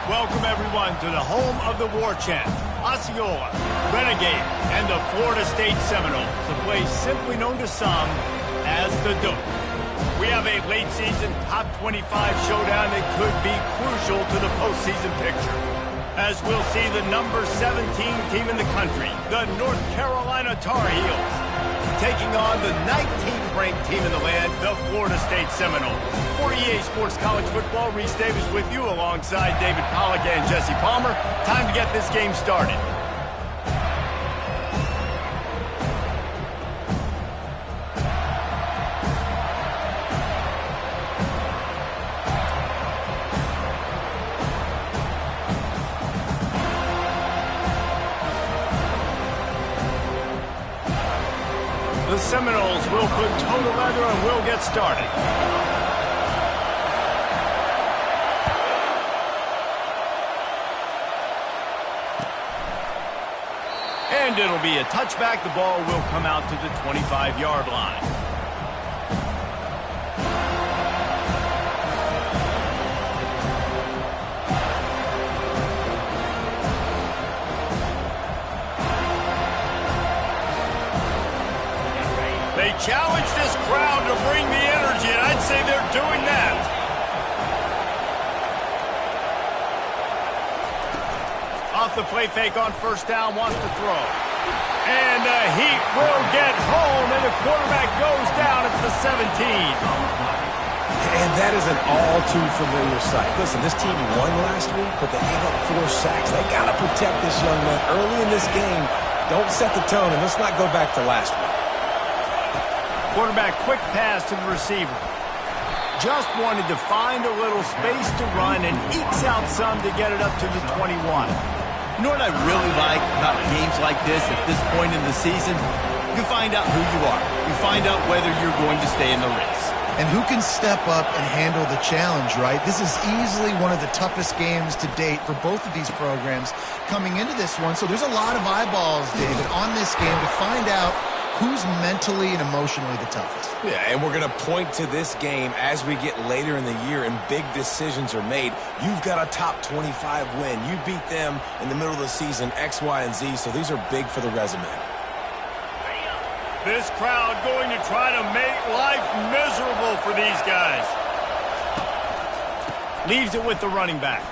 Welcome, everyone, to the home of the War Chant, Osceola, Renegade, and the Florida State Seminoles, a place simply known to some as the Duke. We have a late-season top 25 showdown that could be crucial to the postseason picture, as we'll see the number 17 team in the country, the North Carolina Tar Heels, taking on the 19th-ranked team in the land, the Florida State Seminoles. For EA Sports College Football, Reese Davis with you alongside David Pollack and Jesse Palmer. Time to get this game started. The Seminoles will put toe to leather and will get started. And it'll be a touchback. The ball will come out to the 25-yard line. They challenge this crowd to bring the energy, and I'd say they're doing that. Off the play fake on first down, wants to throw. And the heat will get home, and the quarterback goes down at the 17. And that is an all-too-familiar sight. Listen, this team won last week, but they gave up 4 sacks. They got to protect this young man early in this game. Don't set the tone, and let's not go back to last week. Quarterback, quick pass to the receiver. Just wanted to find a little space to run and ekes out some to get it up to the 21. You know what I really like about games like this at this point in the season? You find out who you are. You find out whether you're going to stay in the race. And who can step up and handle the challenge, right? This is easily one of the toughest games to date for both of these programs coming into this one. So there's a lot of eyeballs, David, on this game to find out who's mentally and emotionally the toughest. Yeah, and we're going to point to this game as we get later in the year and big decisions are made. You've got a top 25 win. You beat them in the middle of the season, X, Y, and Z, so these are big for the resume. This crowd going to try to make life miserable for these guys. Leaves it with the running back.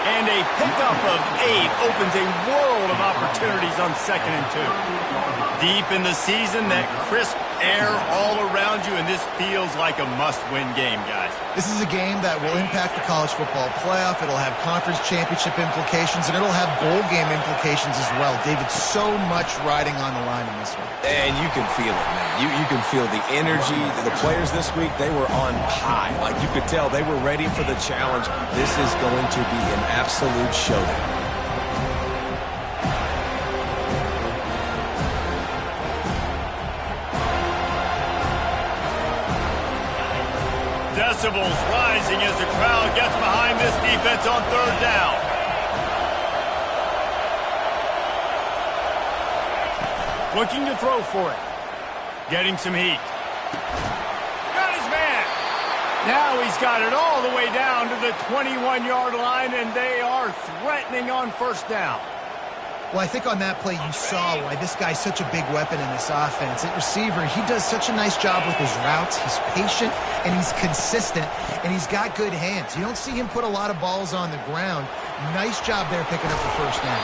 And a pickup of 8 opens a world of opportunities on 2nd and 2. Deep in the season, that crisp air all around you, and this feels like a must-win game, guys. This is a game that will impact the college football playoff. It'll have conference championship implications, and it'll have bowl game implications as well. David, so much riding on the line in this one. And you can feel it, man. You can feel the energy. The players this week, they were on high. Like you could tell, they were ready for the challenge. This is going to be an absolute showdown. Decibels rising as the crowd gets behind this defense on 3rd down. Looking to throw for it. Getting some heat. Got his man. Now he's got it all the way down to the 21-yard line, and they are threatening on 1st down. Well, I think on that play you saw why this guy's such a big weapon in this offense. At receiver, he does such a nice job with his routes. He's patient, and he's consistent, and he's got good hands. You don't see him put a lot of balls on the ground. Nice job there picking up the 1st down.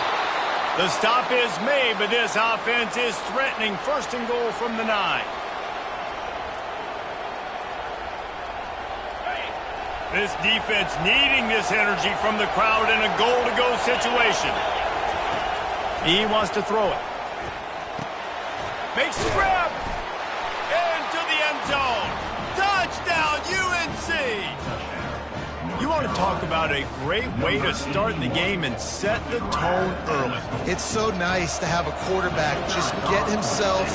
The stop is made, but this offense is threatening 1st and goal from the 9. This defense needing this energy from the crowd in a goal-to-go situation. He wants to throw it. Makes the grab. Into the end zone. Touchdown, UNC! You want to talk about a great way to start the game and set the tone early. It's so nice to have a quarterback just get himself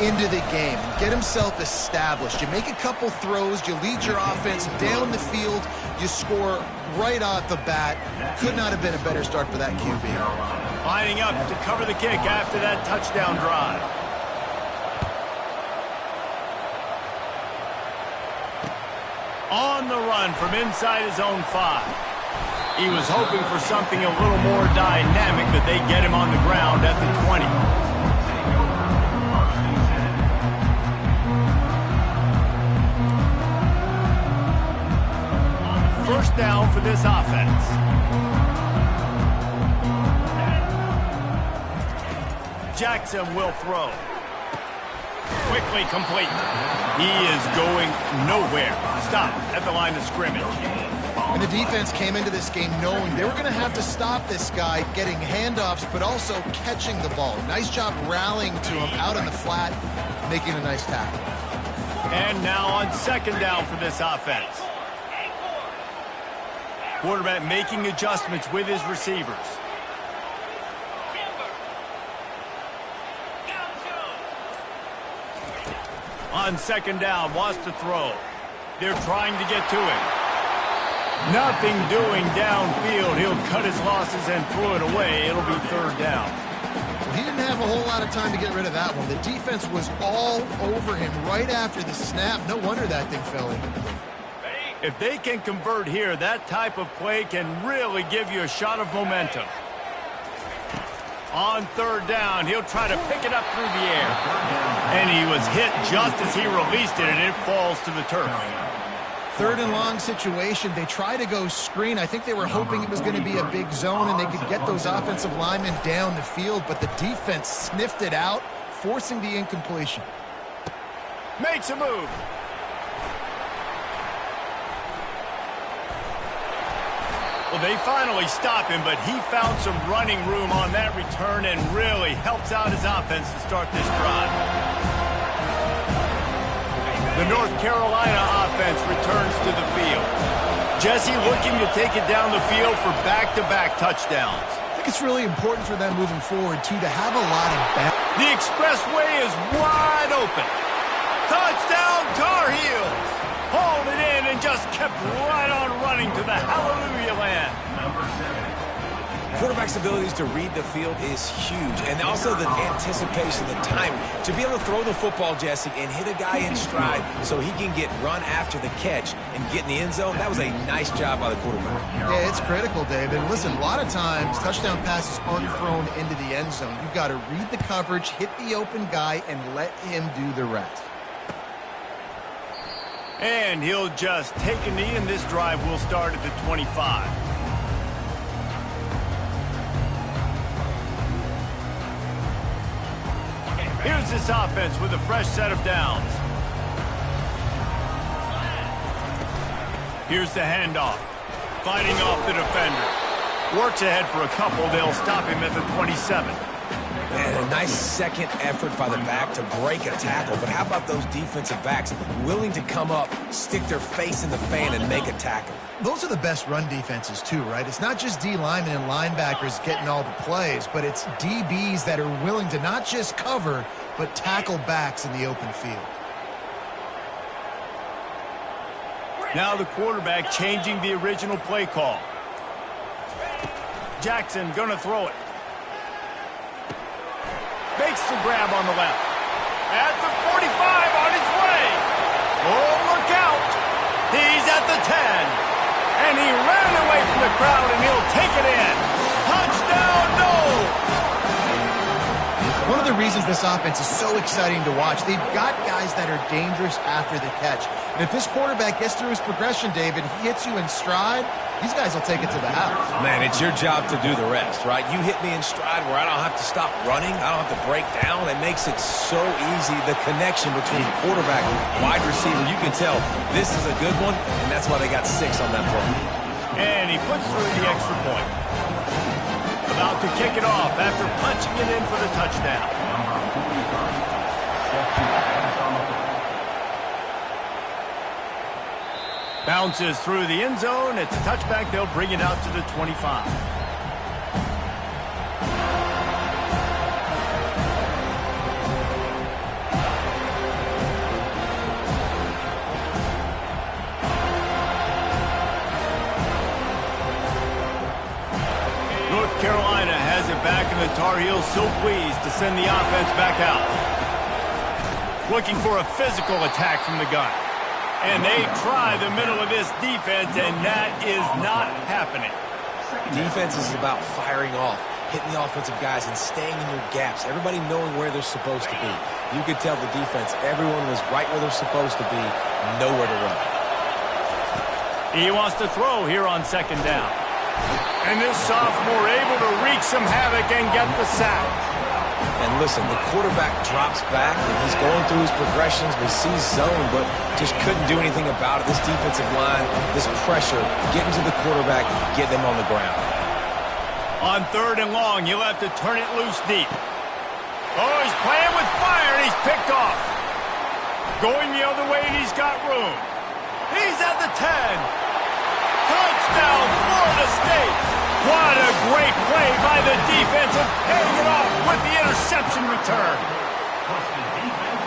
into the game, get himself established. You make a couple throws, you lead your offense down the field, you score right off the bat. Could not have been a better start for that QB. Lining up to cover the kick after that touchdown drive. On the run from inside his own 5. He was hoping for something a little more dynamic, but they get him on the ground at the 20. First down for this offense. Jackson will throw. Quickly complete. He is going nowhere. Stop at the line of scrimmage. And the defense came into this game knowing they were going to have to stop this guy getting handoffs, but also catching the ball. Nice job rallying to him out in the flat, making a nice tackle. And now on second down for this offense. Quarterback making adjustments with his receivers. On second down, wants to throw. They're trying to get to him. Nothing doing downfield. He'll cut his losses and throw it away. It'll be third down. He didn't have a whole lot of time to get rid of that one. The defense was all over him right after the snap. No wonder that thing fell in. If they can convert here, that type of play can really give you a shot of momentum. On third down, he'll try to pick it up through the air. And he was hit just as he released it, and it falls to the turf. Third and long situation. They try to go screen. I think they were hoping it was going to be a big zone and they could get those offensive linemen down the field, but the defense sniffed it out, forcing the incompletion. Makes a move. Well, they finally stop him, but he found some running room on that return and really helps out his offense to start this drive. The North Carolina offense returns to the field. Jesse looking to take it down the field for back-to-back touchdowns. I think it's really important for them moving forward, too, to have a lot of balance. The expressway is wide open. Touchdown, Tar Heels! Hauled it in and just kept right on running to the hallelujah land. Quarterback's abilities to read the field is huge, and also the anticipation, the timing. To be able to throw the football, Jesse, and hit a guy in stride so he can get run after the catch and get in the end zone, that was a nice job by the quarterback. Yeah, it's critical, David. Listen, a lot of times touchdown passes aren't thrown into the end zone. You've got to read the coverage, hit the open guy, and let him do the rest. And he'll just take a knee, and this drive will start at the 25. Here's this offense with a fresh set of downs. Here's the handoff. Fighting off the defender. Works ahead for a couple. They'll stop him at the 27. And a nice second effort by the back to break a tackle. But how about those defensive backs willing to come up, stick their face in the fan, and make a tackle? Those are the best run defenses, too, right? It's not just D linemen and linebackers getting all the plays, but it's DBs that are willing to not just cover, but tackle backs in the open field. Now the quarterback changing the original play call. Jackson gonna throw it. Makes the grab on the left. At the 45 on his way. Oh, look out. He's at the 10. And he ran away from the crowd, and he'll take it in. Touchdown, no! One of the reasons this offense is so exciting to watch, they've got guys that are dangerous after the catch. And if this quarterback gets through his progression, David, he hits you in stride, these guys will take it to the house. Man, it's your job to do the rest, right? You hit me in stride where I don't have to stop running. I don't have to break down. It makes it so easy. The connection between quarterback and wide receiver, you can tell this is a good one, and that's why they got 6 on that play. And he puts through the extra point. About to kick it off after punching it in for the touchdown. Bounces through the end zone. It's a touchback. They'll bring it out to the 25. North Carolina has it back, and the Tar Heels so pleased to send the offense back out. Looking for a physical attack from the gun. And they try the middle of this defense, and that is not happening. Defense is about firing off, hitting the offensive guys, and staying in your gaps. Everybody knowing where they're supposed to be. You could tell the defense, everyone was right where they're supposed to be, nowhere to run. He wants to throw here on second down. And this sophomore able to wreak some havoc and get the sack. And listen, the quarterback drops back, and he's going through his progressions. We see zone, but just couldn't do anything about it. This defensive line, this pressure, getting to the quarterback, get them on the ground. On third and long, he'll have to turn it loose deep. Oh, he's playing with fire, and he's picked off. Going the other way, and he's got room. He's at the 10. Touchdown, Florida State. What a great play by the defense and paying it off with the interception return.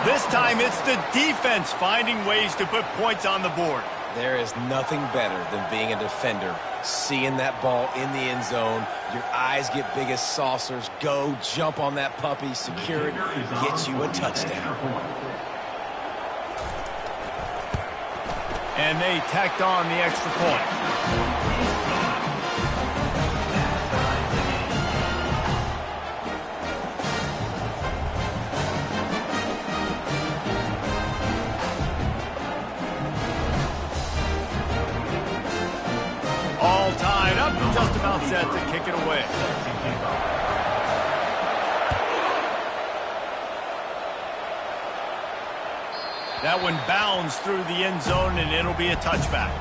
This time it's the defense finding ways to put points on the board. There is nothing better than being a defender, seeing that ball in the end zone. Your eyes get big as saucers. Go, jump on that puppy, secure it, get you a touchdown. And they tacked on the extra point. All tied up, just about set to kick it away. That one bounds through the end zone, and it'll be a touchback.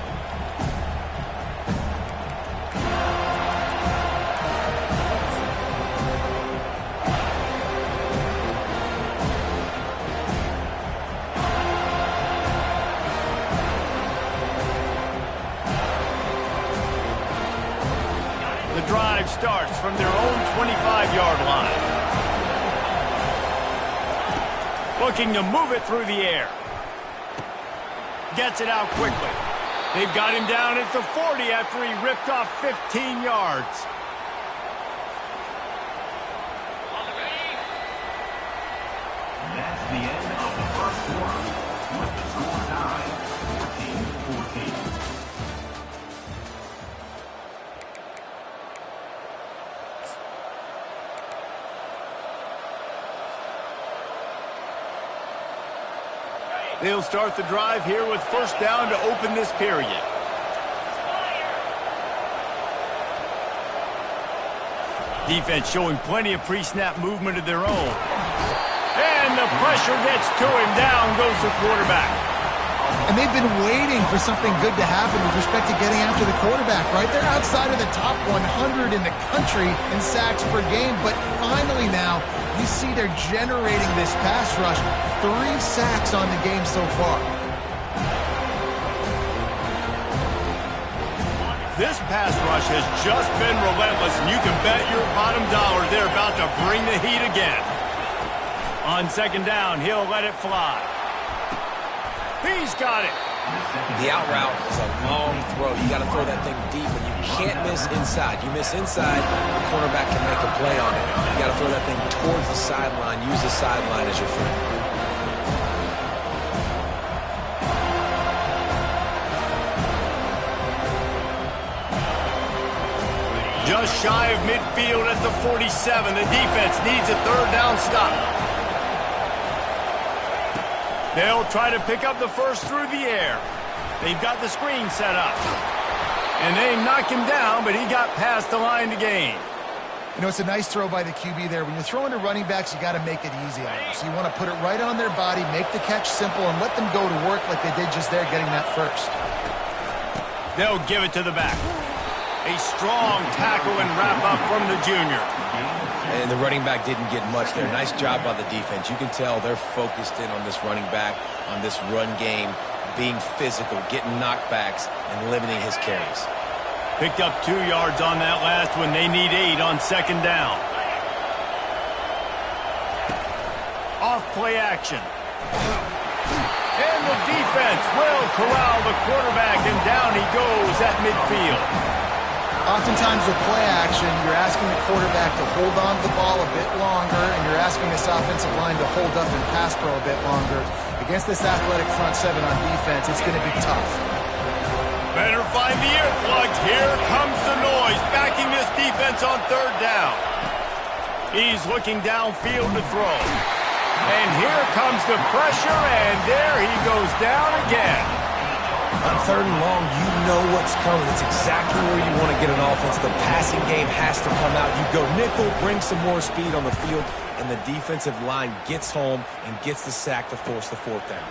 The drive starts from their own 25-yard line. Looking to move it through the air. Gets it out quickly. They've got him down at the 40 after he ripped off 15 yards. That's the end of the first quarter with the score tied 14-14. They'll start the drive here with first down to open this period. Defense showing plenty of pre-snap movement of their own. And the pressure gets to him. Down goes the quarterback. And they've been waiting for something good to happen with respect to getting after the quarterback, right? They're outside of the top 100 in the country in sacks per game, but finally now you see they're generating this pass rush. 3 sacks on the game so far. This pass rush has just been relentless, and you can bet your bottom dollar they're about to bring the heat again. On second down, he'll let it fly. He's got it. The out route is a long throw. You got to throw that thing deep, and you can't miss inside. You miss inside, the cornerback can make a play on it. You got to throw that thing towards the sideline. Use the sideline as your friend. Just shy of midfield at the 47. The defense needs a third down stop. They'll try to pick up the first through the air. They've got the screen set up. And they knock him down, but he got past the line to gain. You know, it's a nice throw by the QB there. When you're throwing to running backs, you got to make it easy on them. So you want to put it right on their body, make the catch simple, and let them go to work like they did just there, getting that first. They'll give it to the back. A strong tackle and wrap up from the junior. And the running back didn't get much there. Nice job by the defense. You can tell they're focused in on this running back, on this run game, being physical, getting knockbacks, and limiting his carries. Picked up 2 yards on that last one. They need 8 on second down. Off play action. And the defense will corral the quarterback, and down he goes at midfield. Oftentimes with play action, you're asking the quarterback to hold on to the ball a bit longer, and you're asking this offensive line to hold up and pass pro a bit longer. Against this athletic front seven on defense, it's going to be tough. Better find the earplugs. Here comes the noise, backing this defense on third down. He's looking downfield to throw. And here comes the pressure, and there he goes down again. On third and long, you know what's coming. It's exactly where you want to get an offense. The passing game has to come out. You go nickel, bring some more speed on the field, and the defensive line gets home and gets the sack to force the fourth down.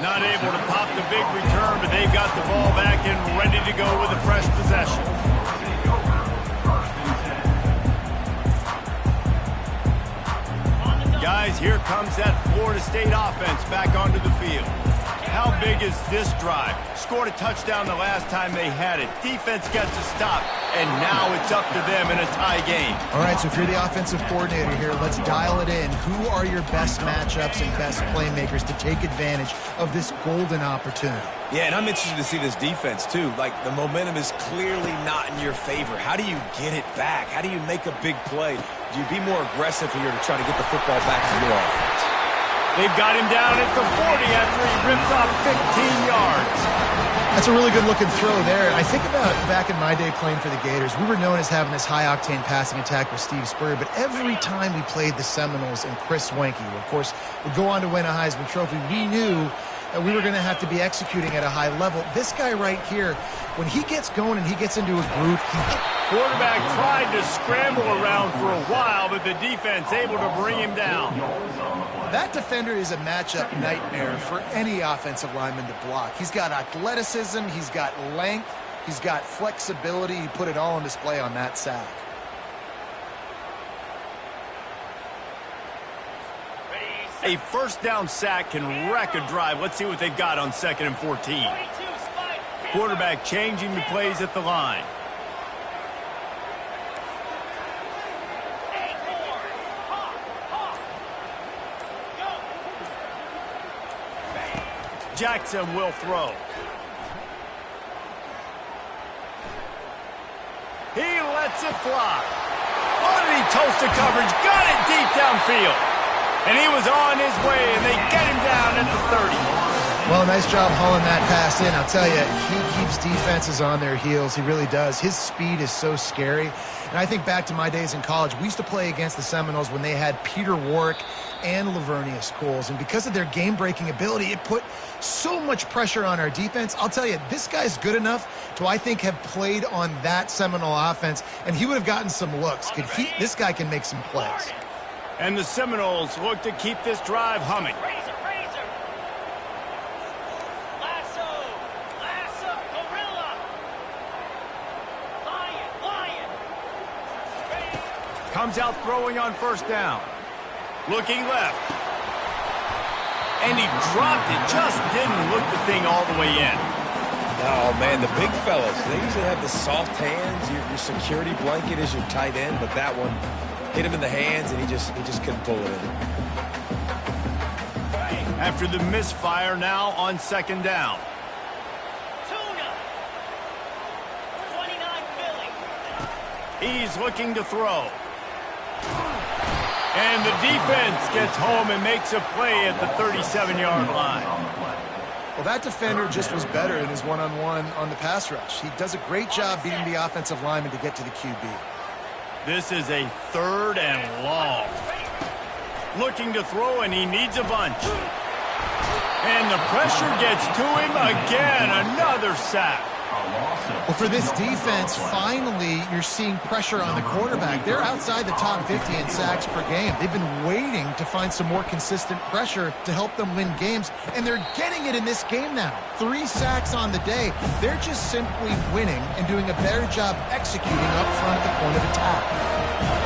Not able to pop the big return, but they've got the ball back and ready to go with a fresh possession. Guys, here comes that Florida State offense back onto the field. How big is this drive? Scored a touchdown the last time they had it. Defense gets a stop, and now it's up to them in a tie game. All right, so if you're the offensive coordinator here, let's dial it in. Who are your best matchups and best playmakers to take advantage of this golden opportunity? Yeah, and I'm interested to see this defense, too. Like, the momentum is clearly not in your favor. How do you get it back? How do you make a big play? Do you be more aggressive here to try to get the football back to your offense? They've got him down at the 40 after he ripped off 15 yards. That's a really good-looking throw there. I think about back in my day playing for the Gators, we were known as having this high-octane passing attack with Steve Spurrier, but every time we played the Seminoles and Chris Wenke, who, of course, would go on to win a Heisman Trophy, we knew that we were going to have to be executing at a high level. This guy right here, when he gets going and he gets into a groove, quarterback tried to scramble around for a while, but the defense able to bring him down. That defender is a matchup nightmare for any offensive lineman to block. He's got athleticism, he's got length, he's got flexibility. He put it all on display on that sack. A first down sack can wreck a drive. Let's see what they've got on 2nd and 14. Quarterback changing the plays at the line. Jackson will throw. He lets it fly. Oh, did he toast the coverage? Got it deep downfield. And he was on his way, and they get him down at the 30. Well, nice job hauling that pass in. I'll tell you, he keeps defenses on their heels. He really does. His speed is so scary. And I think back to my days in college, we used to play against the Seminoles when they had Peter Warrick and Lavernius Coles. And because of their game-breaking ability, it put so much pressure on our defense. I'll tell you, this guy's good enough to, I think, have played on that Seminole offense, and he would have gotten some looks. This guy can make some plays. And the Seminoles look to keep this drive humming. Comes out throwing on first down. Looking left. And he dropped it. Just didn't look the thing all the way in. Oh, man, the big fellas, they usually have the soft hands. Your security blanket is your tight end, but that one hit him in the hands, and he just couldn't pull it in. After the misfire, now on 2nd down. He's looking to throw. And the defense gets home and makes a play at the 37-yard line. Well, that defender just was better in his one-on-one on the pass rush. He does a great job beating the offensive lineman to get to the QB. This is a 3rd and long. Looking to throw, and he needs a bunch. And the pressure gets to him again. Another sack. Well, for this defense, finally, you're seeing pressure on the quarterback. They're outside the top 50 in sacks per game. They've been waiting to find some more consistent pressure to help them win games, and they're getting it in this game now. 3 sacks on the day. They're just simply winning and doing a better job executing up front at the point of attack.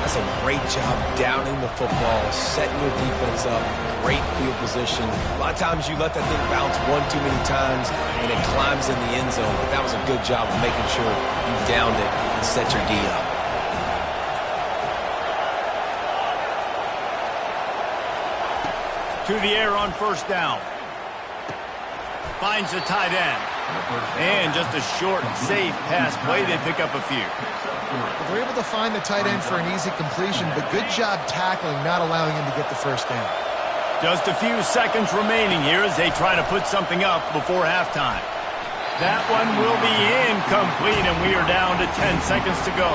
That's a great job downing the football, setting your defense up, great field position. A lot of times you let that thing bounce one too many times and it climbs in the end zone, but that was a good job of making sure you downed it and set your D up. To the air on first down. Finds the tight end. And just a short, safe pass play. They pick up a few. They're able to find the tight end for an easy completion, but good job tackling, not allowing him to get the first down. Just a few seconds remaining here as they try to put something up before halftime. That one will be incomplete, and we are down to 10 seconds to go.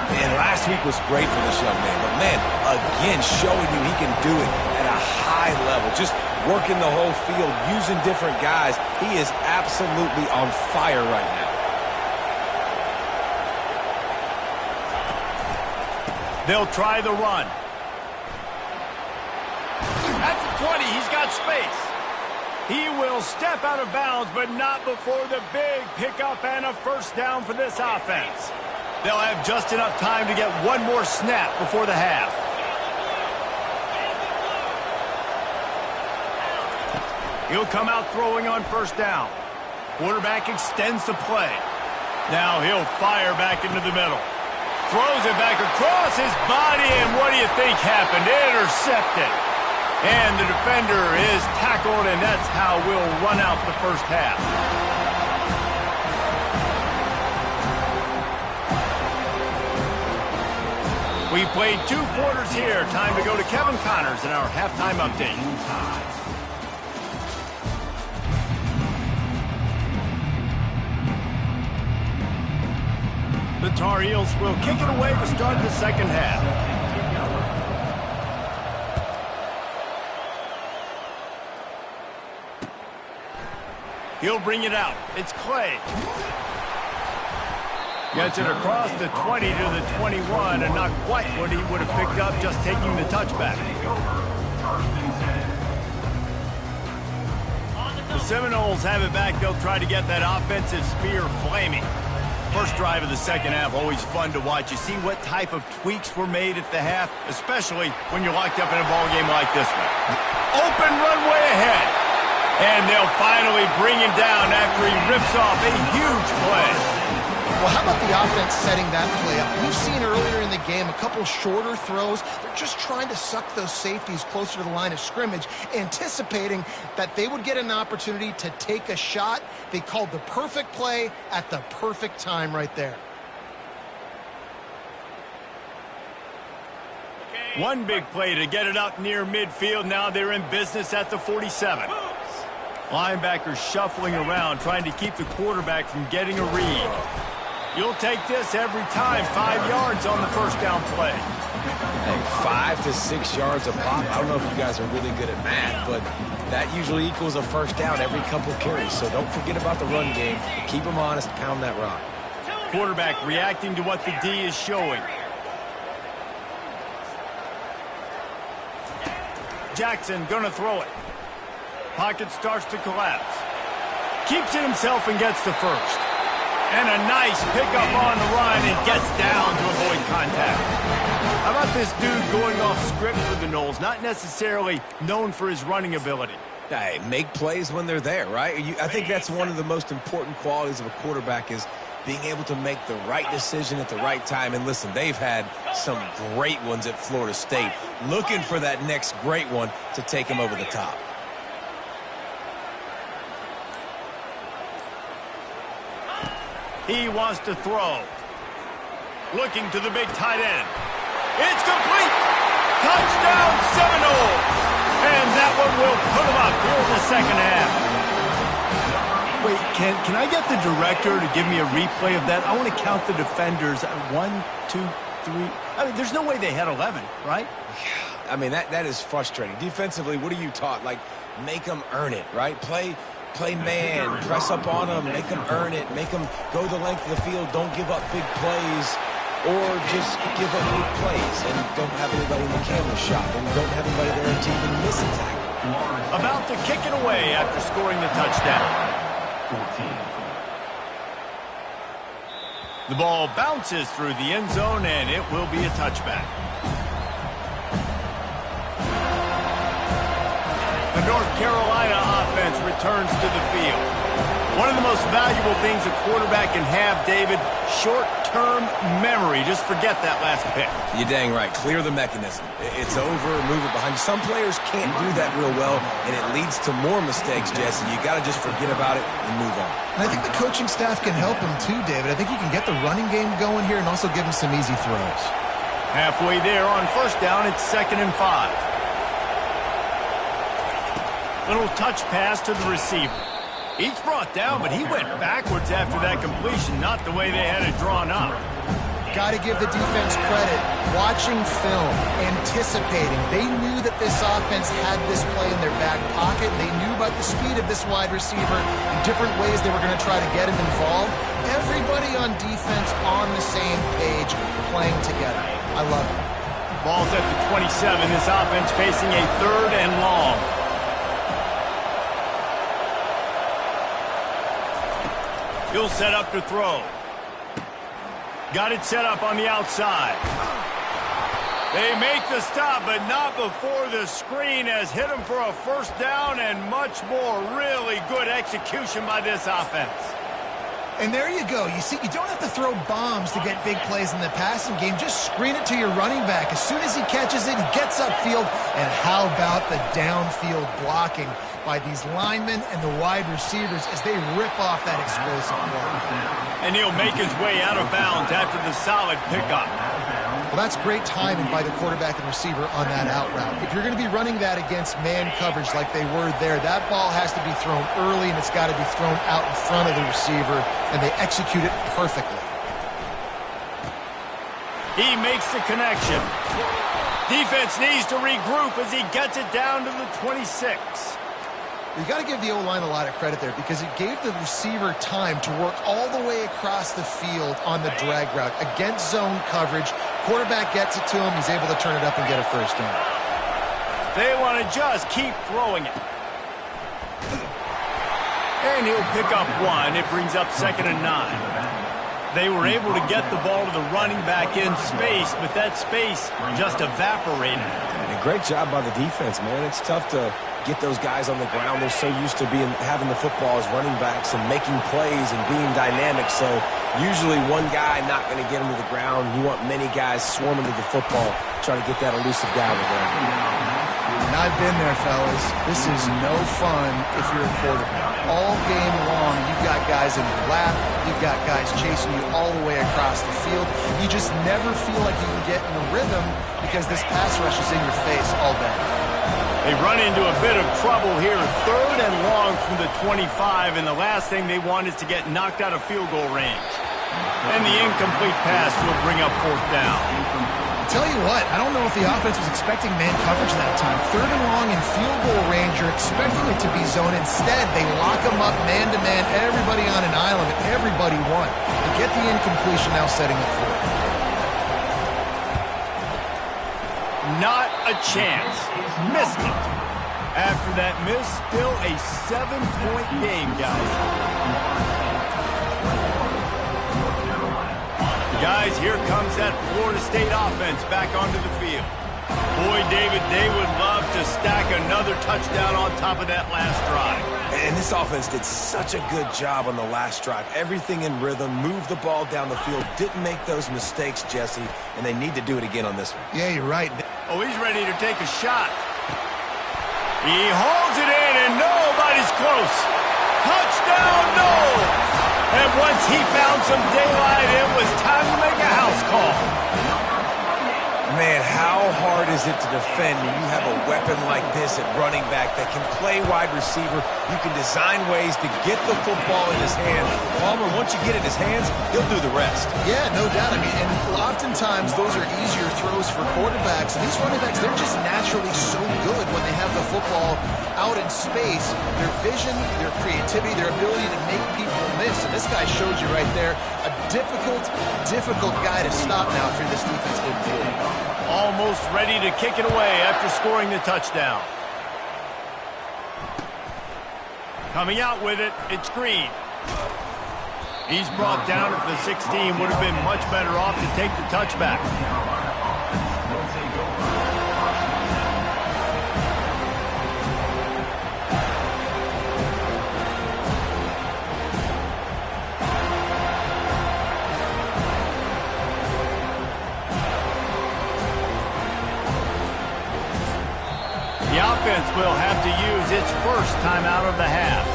Man, last week was great for this young man. But, man, again, showing you he can do it at a high level. Just working the whole field, using different guys. He is absolutely on fire right now. They'll try the run. At the 20, he's got space. He will step out of bounds, but not before the big pickup and a first down for this offense. They'll have just enough time to get one more snap before the half. He'll come out throwing on first down. Quarterback extends the play. Now he'll fire back into the middle. Throws it back across his body, and what do you think happened? Intercepted. And the defender is tackled, and that's how we'll run out the first half. We've played 2 quarters here. Time to go to Kevin Connors in our halftime update. The Tar Heels will kick it away to start the second half. He'll bring it out. It's Clay. Gets it across the 20 to the 21, and not quite what he would have picked up just taking the touchback. The Seminoles have it back. They'll try to get that offensive spear flaming. First drive of the second half, always fun to watch. You see what type of tweaks were made at the half, especially when you're locked up in a ball game like this one. Open runway ahead. And they'll finally bring him down after he rips off a huge play. Well, how about the offense setting that play up? We've seen earlier in the game a couple shorter throws. They're just trying to suck those safeties closer to the line of scrimmage, anticipating that they would get an opportunity to take a shot. They called the perfect play at the perfect time right there. One big play to get it up near midfield. Now they're in business at the 47. Linebackers shuffling around, trying to keep the quarterback from getting a read. You'll take this every time. 5 yards on the first down play. Hey, 5 to 6 yards a pop. I don't know if you guys are really good at math, but that usually equals a first down every couple carries. So don't forget about the run game. Keep them honest. Pound that rock. Quarterback reacting to what the D is showing. Jackson gonna throw it. Pocket starts to collapse. Keeps it himself and gets the first. And a nice pickup on the run and gets down to avoid contact. How about this dude going off script for the Noles? Not necessarily known for his running ability. Hey, make plays when they're there, right? I think that's one of the most important qualities of a quarterback is being able to make the right decision at the right time. And listen, they've had some great ones at Florida State. Looking for that next great one to take them over the top. He wants to throw. Looking to the big tight end. It's complete. Touchdown Seminoles. And that one will put them up here in the second half. Wait, can I get the director to give me a replay of that? I want to count the defenders. 1, 2, 3. I mean, there's no way they had 11, right? Yeah, I mean, that is frustrating. Defensively, what are you taught? Like, make them earn it, right? Play man, press up on them, make them earn it, make them go the length of the field, don't give up big plays, or just give up big plays and don't have anybody in the camera shot and don't have anybody there to even miss a tackle. About to kick it away after scoring the touchdown. 14. The ball bounces through the end zone, and it will be a touchback. The North Carolina offense returns to the field. One of the most valuable things a quarterback can have, David, short-term memory. Just forget that last pick. You're dang right. Clear the mechanism. It's over, move it behind you. Some players can't do that real well, and it leads to more mistakes, Jesse. You got to just forget about it and move on. And I think the coaching staff can help him too, David. I think you can get the running game going here and also give him some easy throws. Halfway there on first down, it's 2nd and 5. Little touch pass to the receiver. He's brought down, but he went backwards after that completion, not the way they had it drawn up. Got to give the defense credit. Watching film, anticipating. They knew that this offense had this play in their back pocket. They knew about the speed of this wide receiver and different ways they were going to try to get him involved. Everybody on defense on the same page, playing together. I love it. Ball's at the 27. This offense facing a 3rd and long. He'll set up to throw. Got it set up on the outside. They make the stop, but not before the screen has hit him for a first down and much more. Really good execution by this offense. And there you go. You see, you don't have to throw bombs to get big plays in the passing game. Just screen it to your running back. As soon as he catches it, he gets upfield. And how about the downfield blocking by these linemen and the wide receivers as they rip off that explosive play. And he'll make his way out of bounds after the solid pickup. Well, that's great timing by the quarterback and receiver on that out route. If you're going to be running that against man coverage like they were there, that ball has to be thrown early, and it's got to be thrown out in front of the receiver, and they execute it perfectly. He makes the connection. Defense needs to regroup as he gets it down to the 26. You got to give the O-line a lot of credit there because it gave the receiver time to work all the way across the field on the drag route against zone coverage. Quarterback gets it to him. He's able to turn it up and get a first down. They want to just keep throwing it. And he'll pick up one. It brings up 2nd and 9. They were able to get the ball to the running back in space, but that space just evaporated. And a great job by the defense, man. It's tough to get those guys on the ground. They're so used to having the football as running backs and making plays and being dynamic. So usually one guy not going to get him to the ground. You want many guys swarming to the football, trying to get that elusive guy on the ground. And I've been there, fellas. This is no fun if you're a quarterback. All game long, you've got guys in your lap. You've got guys chasing you all the way across the field. You just never feel like you can get in a rhythm because this pass rush is in your face all day. They run into a bit of trouble here. 3rd and long from the 25, and the last thing they want is to get knocked out of field goal range. And the incomplete pass will bring up 4th down. Tell you what, I don't know if the offense was expecting man coverage that time. 3rd and long in field goal range, you're expecting it to be zone. Instead, they lock them up man-to-man, everybody on an island, and everybody won. They get the incompletion now setting up for it. Not a chance. Missed it. After that miss, still a 7-point game, guys. Guys, here comes that Florida State offense back onto the field. Boy, David, they would love to stack another touchdown on top of that last drive. And this offense did such a good job on the last drive. Everything in rhythm, moved the ball down the field, didn't make those mistakes, Jesse, and they need to do it again on this one. Yeah, you're right. Oh, he's ready to take a shot. He hauls it in, and nobody's close. Touchdown, no! And once he found some daylight, it was time to make a house call. Man, how hard is it to defend when you have a weapon like this at running back that can play wide receiver? You can design ways to get the football in his hand. Palmer, once you get it in his hands, he'll do the rest. Yeah, no doubt. I mean, and oftentimes those are easier throws for quarterbacks. And these running backs, they're just naturally so good when they have the football out in space. Their vision, their creativity, their ability to make people miss. And this guy shows you right there, a difficult guy to stop now if you're this defense moving forward. Almost ready to kick it away after scoring the touchdown. Coming out with it, it's Green. He's brought down at the 16. Would have been much better off to take the touchback. The offense will have to use its first timeout of the half.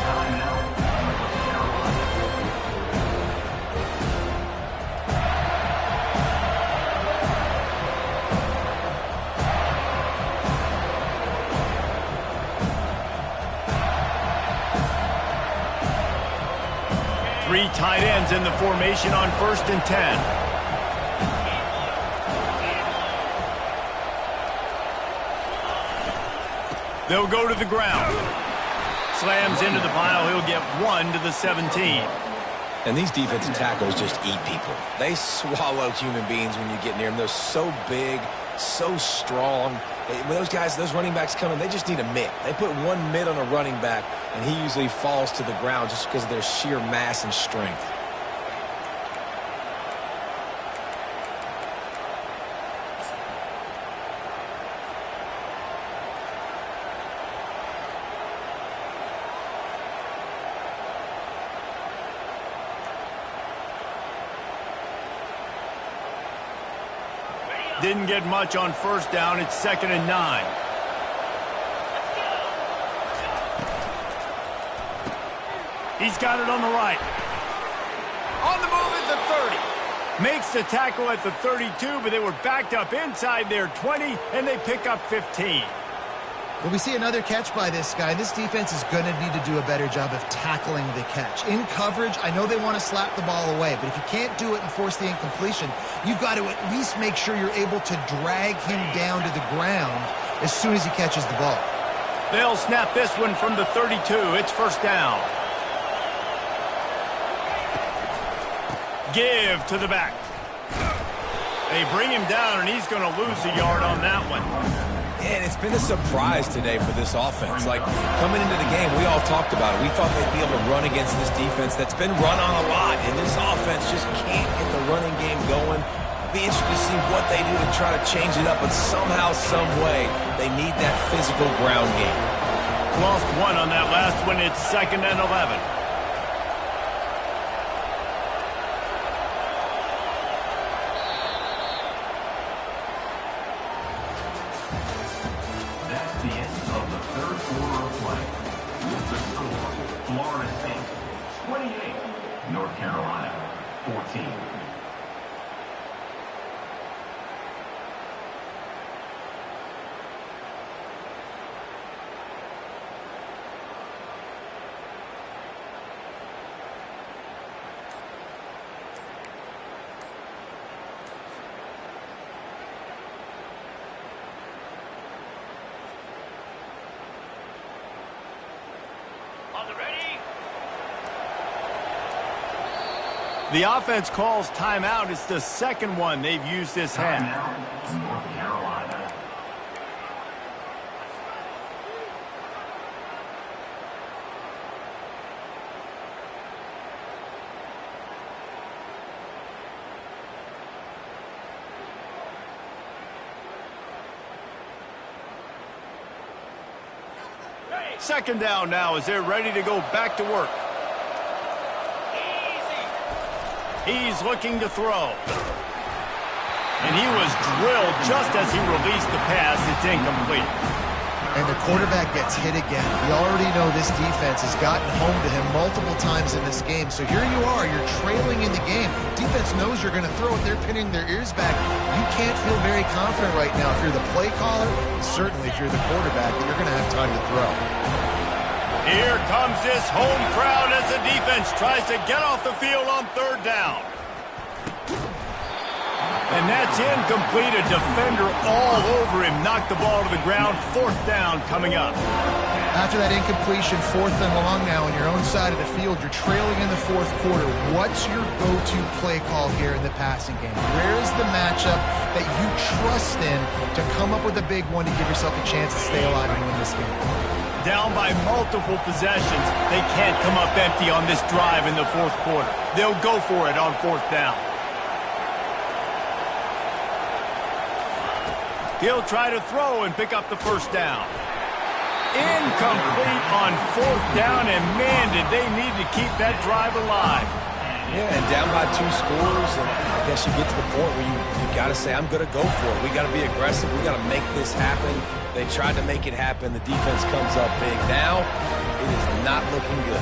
Three tight ends in the formation on 1st and 10. They'll go to the ground. Slams into the pile. He'll get 1 to the 17. And these defensive tackles just eat people. They swallow human beings when you get near them. They're so big, so strong. When those guys, those running backs come in, they just need a mitt. They put one mitt on a running back, and he usually falls to the ground just because of their sheer mass and strength. Didn't get much on 1st down. It's 2nd and 9. He's got it on the right. On the move at the 30. Makes the tackle at the 32, but they were backed up inside their 20, and they pick up 15. Well, we see another catch by this guy. This defense is going to need to do a better job of tackling the catch. In coverage, I know they want to slap the ball away, but if you can't do it and force the incompletion, you've got to at least make sure you're able to drag him down to the ground as soon as he catches the ball. They'll snap this one from the 32. It's 1st down. Give to the back. They bring him down, and he's going to lose a yard on that one. And it's been a surprise today for this offense. Like, coming into the game, we all talked about it. We thought they'd be able to run against this defense that's been run on a lot, and this offense just can't get the running game going. Be interested to see what they do to try to change it up, but somehow, some way, they need that physical ground game. Lost 1 on that last one. It's 2nd and 11. The end of the 3rd quarter of play. With the score, Florida State 28, North Carolina 14. The offense calls timeout. It's the 2nd one they've used this half. Timeout, North Carolina. Second down now as they're ready to go back to work. He's looking to throw. And he was drilled just as he released the pass. It's incomplete. And the quarterback gets hit again. We already know this defense has gotten home to him multiple times in this game. So here you are, you're trailing in the game. Defense knows you're going to throw it. They're pinning their ears back. You can't feel very confident right now if you're the play caller, and certainly if you're the quarterback, that you're going to have time to throw. Here comes this home crowd as the defense tries to get off the field on 3rd down. And that's incomplete. A defender all over him. Knocked the ball to the ground. 4th down coming up. After that incompletion, 4th and long now on your own side of the field, you're trailing in the 4th quarter. What's your go-to play call here in the passing game? Where is the matchup that you trust in to come up with a big one to give yourself a chance to stay alive and win this game? Down by multiple possessions. They can't come up empty on this drive in the 4th quarter. They'll go for it on 4th down. He'll try to throw and pick up the 1st down. Incomplete on 4th down, and man, did they need to keep that drive alive. Yeah, and down by 2 scores, and I guess you get to the point where you got to say, I'm going to go for it. We got to be aggressive. We got to make this happen. They tried to make it happen. The defense comes up big. Now, it is not looking good.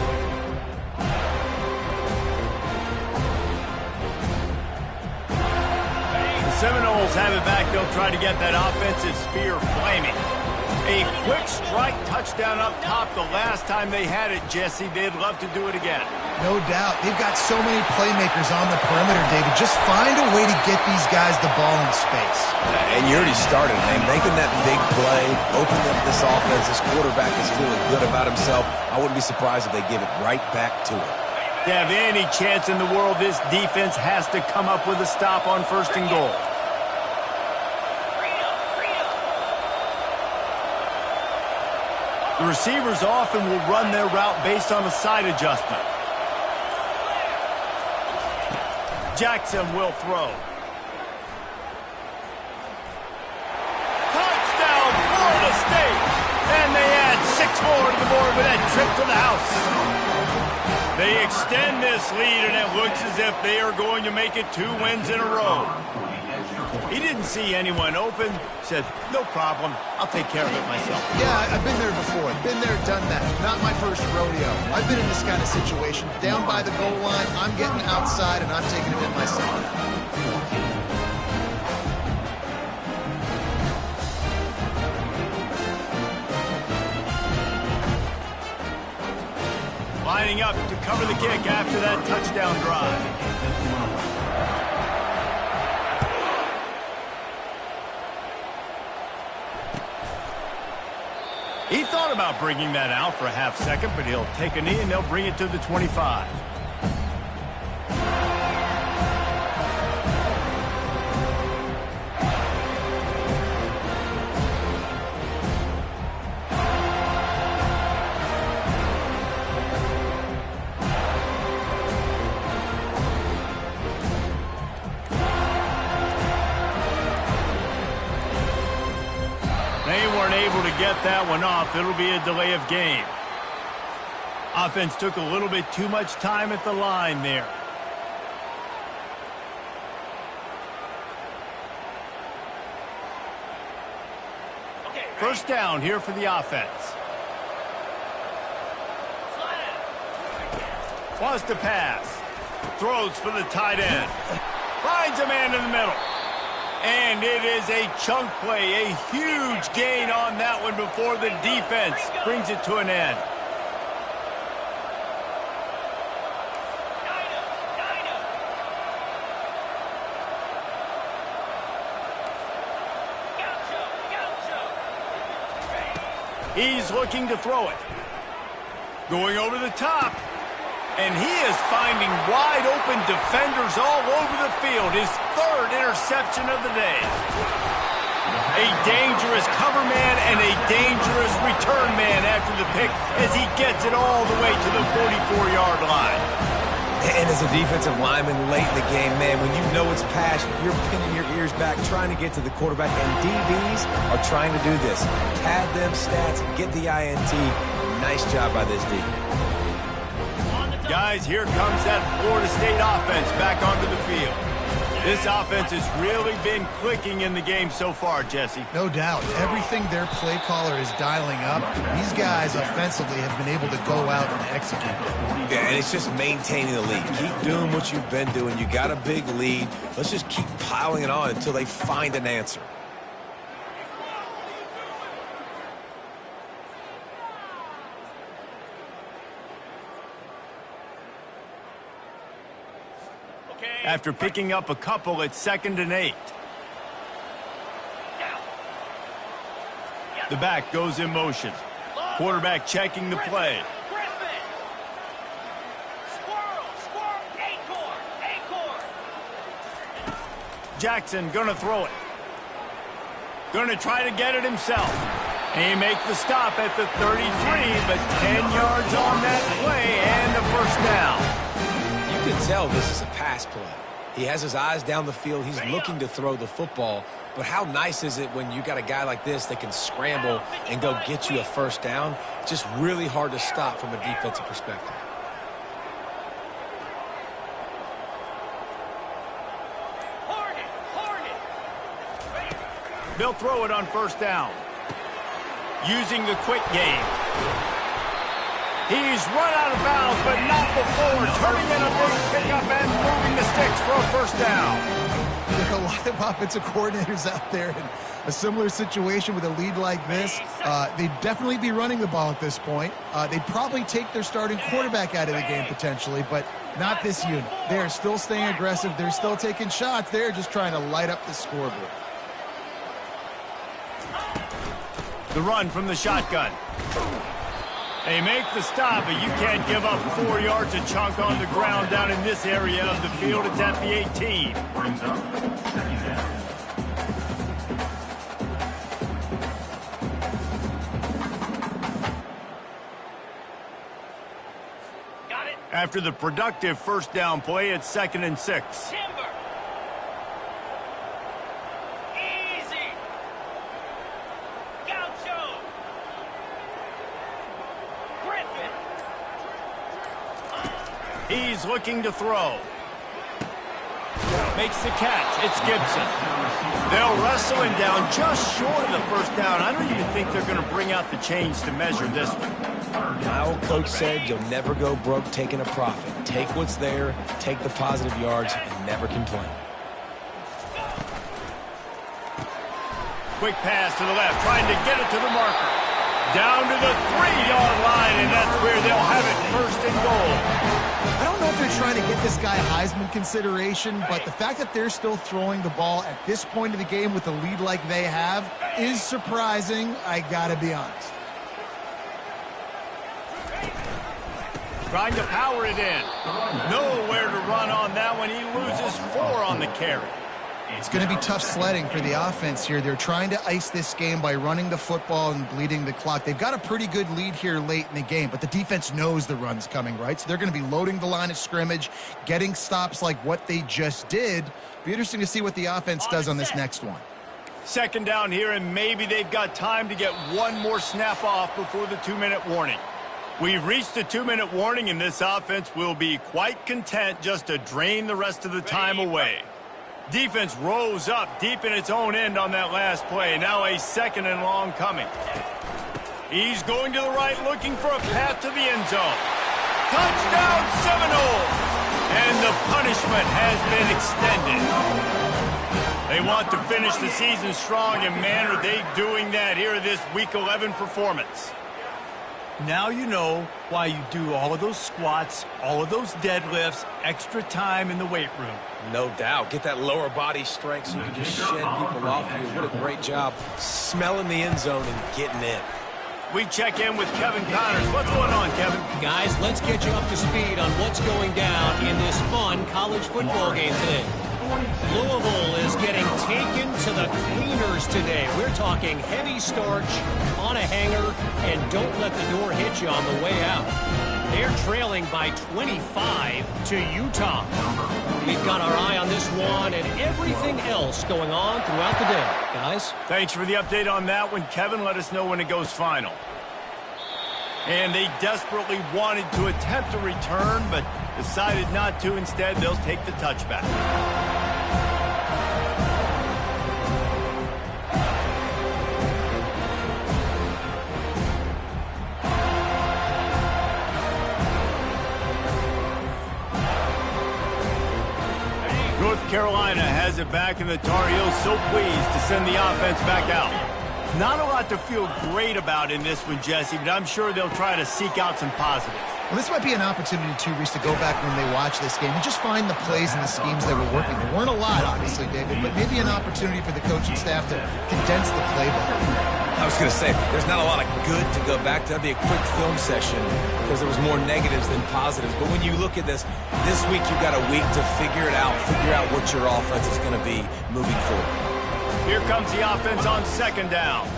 The Seminoles have it back. They'll try to get that offensive spear flaming. A quick strike touchdown up top the last time they had it, Jesse. They'd love to do it again. No doubt. They've got so many playmakers on the perimeter, David. Just find a way to get these guys the ball in space. And you already started, man. Making that big play, opening up this offense. This quarterback is feeling good about himself. I wouldn't be surprised if they give it right back to him. To have any chance in the world, this defense has to come up with a stop on 1st and goal. The receivers often will run their route based on a side adjustment. Jackson will throw. Touchdown, Florida State! And they add 6 more to the board with that trip to the house. They extend this lead, and it looks as if they are going to make it 2 wins in a row. He didn't see anyone open, said, no problem, I'll take care of it myself. Yeah, I've been there before. Been there, done that. Not my first rodeo. I've been in this kind of situation. Down by the goal line, I'm getting outside, and I'm taking it in myself. Lining up to cover the kick after that touchdown drive. He thought about bringing that out for a half second, but he'll take a knee and they'll bring it to the 25. They weren't able to get that one off. It'll be a delay of game. Offense took a little bit too much time at the line there. First down here for the offense. Wants to pass. Throws for the tight end. Finds a man in the middle. And it is a chunk play, a huge gain on that one before the defense brings it to an end. He's looking to throw it. Going over the top. And he is finding wide open defenders all over the field. His 3rd interception of the day. A dangerous cover man and a dangerous return man after the pick as he gets it all the way to the 44-yard line. And as a defensive lineman late in the game, man, when you know it's pass, you're pinning your ears back, trying to get to the quarterback. And DBs are trying to do this. Pad them stats, get the INT. Nice job by this D. Guys, here comes that Florida State offense back onto the field. This offense has really been clicking in the game so far, Jesse. No doubt. Everything their play caller is dialing up, these guys offensively have been able to go out and execute. Yeah, and it's just maintaining the lead. Keep doing what you've been doing. You got a big lead. Let's just keep piling it on until they find an answer. After picking up a couple, it's 2nd and 8. The back goes in motion. Quarterback checking the play. Jackson gonna throw it. Gonna try to get it himself. He makes the stop at the 33, but 10 yards on that play and a first down. You can tell this is a pass play. He has his eyes down the field. He's looking to throw the football. But how nice is it when you got a guy like this that can scramble and go get you a first down? It's just really hard to stop from a defensive perspective. They'll throw it on first down. Using the quick game. He's run out of bounds, but not before. Turning in a big pickup and moving the sticks for a first down. There are a lot of offensive coordinators out there in a similar situation with a lead like this. They'd definitely be running the ball at this point. They'd probably take their starting quarterback out of the game potentially, but not this unit. They're still staying aggressive. They're still taking shots. They're just trying to light up the scoreboard. The run from the shotgun. They make the stop, but you can't give up 4 yards a chunk on the ground down in this area of the field. It's at the 18. Brings up second down. Got it. After the productive first down play, it's 2nd and 6. Timber. Easy. Gaucho. Griffin. He's looking to throw. Makes the catch. It's Gibson. They'll wrestle him down just short of the first down. I don't even think they're going to bring out the chains to measure this one. My old coach said you'll never go broke taking a profit. Take what's there, take the positive yards, and never complain. Quick pass to the left, trying to get it to the marker. Down to the 3-yard line, and that's where they'll have it, 1st and goal. I don't know if they're trying to get this guy Heisman consideration, but the fact that they're still throwing the ball at this point of the game with a lead like they have is surprising, I gotta be honest. Trying to power it in. Nowhere to run on that one. He loses 4 on the carry. It's going to be tough sledding for the offense here. They're trying to ice this game by running the football and bleeding the clock. They've got a pretty good lead here late in the game, but the defense knows the run's coming, right? So they're going to be loading the line of scrimmage, getting stops like what they just did. Be interesting to see what the offense does on this next one. 2nd down here, and maybe they've got time to get one more snap off before the 2-minute warning. We've reached the 2-minute warning, and this offense will be quite content just to drain the rest of the time away. Defense rose up deep in its own end on that last play. Now a 2nd and long coming. He's going to the right, looking for a path to the end zone. Touchdown Seminoles! And the punishment has been extended. They want to finish the season strong, and man, are they doing that here in this Week 11 performance. Now you know why you do all of those squats, all of those deadlifts, extra time in the weight room. No doubt. Get that lower body strength so you can just shed people off you. What a great job smelling the end zone and getting in. We check in with Kevin Connors. What's going on, Kevin? Guys, let's get you up to speed on what's going down in this fun college football game today. Louisville is getting taken to the cleaners today. We're talking heavy starch on a hanger, and don't let the door hit you on the way out. They're trailing by 25 to Utah. We've got our eye on this one and everything else going on throughout the day. Guys? Thanks for the update on that one, Kevin. Let us know when it goes final. And they desperately wanted to attempt a return, but decided not to. Instead, they'll take the touchback. North Carolina has it back, and the Tar Heels so pleased to send the offense back out. Not a lot to feel great about in this one, Jesse, but I'm sure they'll try to seek out some positives. Well, this might be an opportunity, too, Reese, to go back when they watch this game and just find the plays and the schemes that were working. There weren't a lot, obviously, David, but maybe an opportunity for the coaching staff to condense the playbook. I was going to say, there's not a lot of good to go back to. That'd be a quick film session because there was more negatives than positives. But when you look at this week you've got a week to figure it out, figure out what your offense is going to be moving forward. Here comes the offense on 2nd down.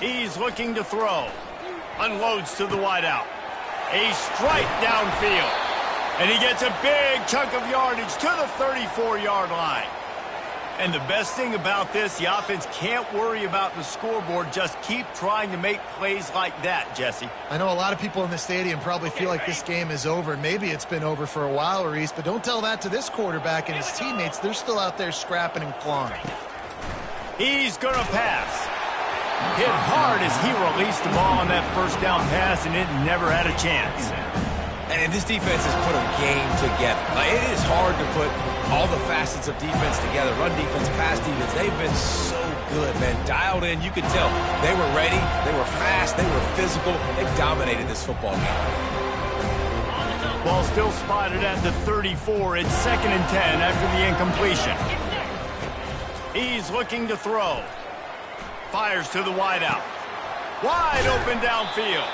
He's looking to throw. Unloads to the wideout. A strike downfield. And he gets a big chunk of yardage to the 34-yard line. And the best thing about this, the offense can't worry about the scoreboard. Just keep trying to make plays like that, Jesse. I know a lot of people in the stadium probably feel like this game is over. Maybe it's been over for a while, Reese, but don't tell that to this quarterback and his teammates. They're still out there scrapping and clawing. He's going to pass. Hit hard as he released the ball on that first down pass, and it never had a chance. And this defense has put a game together. Like, it is hard to put all the facets of defense together. Run defense, pass defense. They've been so good, man. Dialed in. You could tell they were ready. They were fast. They were physical. They dominated this football game. Ball still spotted at the 34. It's 2nd and 10 after the incompletion. He's looking to throw. Fires to the wideout. Wide open downfield.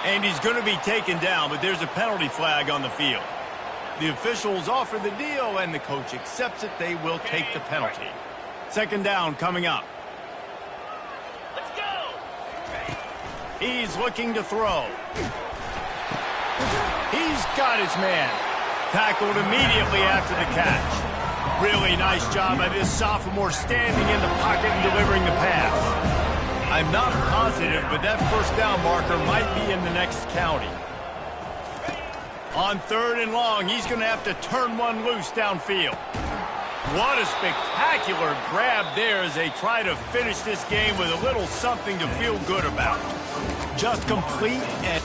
And he's going to be taken down, but there's a penalty flag on the field. The officials offer the deal, and the coach accepts it. They will take the penalty. 2nd down coming up. Let's go. He's looking to throw. He's got his man. Tackled immediately after the catch. Really nice job by this sophomore standing in the pocket and delivering the pass. I'm not positive, but that first down marker might be in the next county. On 3rd and long, he's going to have to turn one loose downfield. What a spectacular grab there as they try to finish this game with a little something to feel good about. Just complete and